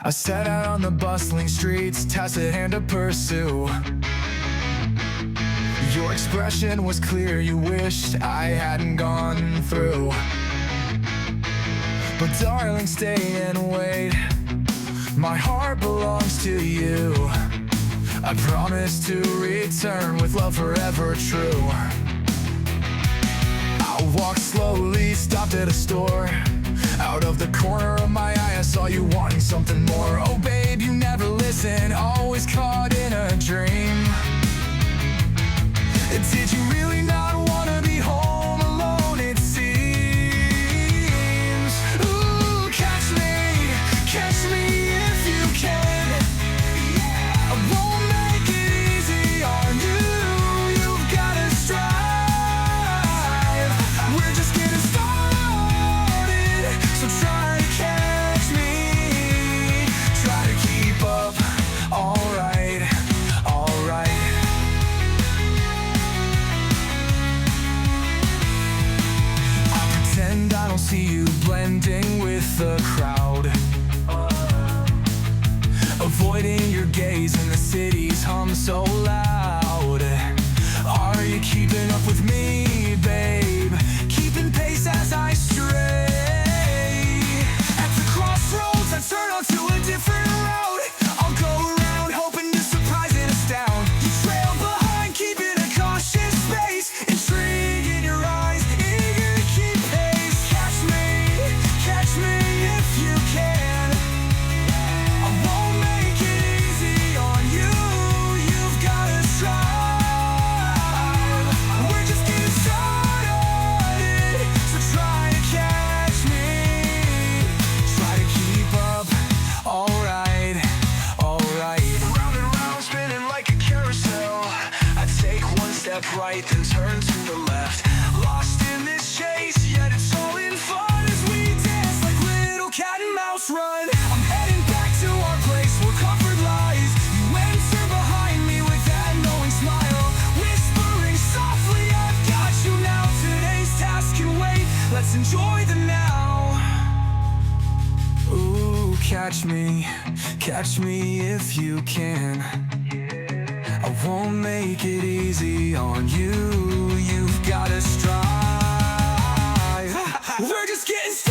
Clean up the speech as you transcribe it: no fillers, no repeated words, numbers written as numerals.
I set out on the bustling streets, task at hand to pursue. Your expression was clear, you wished I hadn't gone through. But darling, stay and wait, my heart belongs to you. I promise to return with love forever true. I walked slowly, stopped at a store. Out of the corner of my eye I saw you wanting something more. Oh babe, you never listen, always caught in a dream. Did you really not want to be home alone, it seems? Ooh, catch me if you can. I won't make it easy on you, you've gotta strive. We're just getting started, so try to catch me, try to keep up, alright, alright. I don't see you blending with the crowd, avoiding your gaze in the city's hum so loud. Are you keeping up with me, babe? Keeping pace as I stray. At the crossroads I turn onto a different road. I'll go around hoping to surprise and astound. You trail behind, keeping a cautious pace. Intrigue in your eyes, eager to keep pace. Catch me if you can. I won't make it easy on you, you've gotta strive. We're just getting started, so try to catch me, try to keep up, alright, alright. Round and round, spinning like a carousel. I take one step right, then turn to the left. Lost in this chase, yet it's all in fun. Cat and mouse run. I'm heading back to our place where comfort lies. You enter behind me with that knowing smile, whispering softly, I've got you now. Today's task can wait, let's enjoy the now. Ooh, catch me if you can. I won't make it easy on you, you've gotta strive. We're just getting started.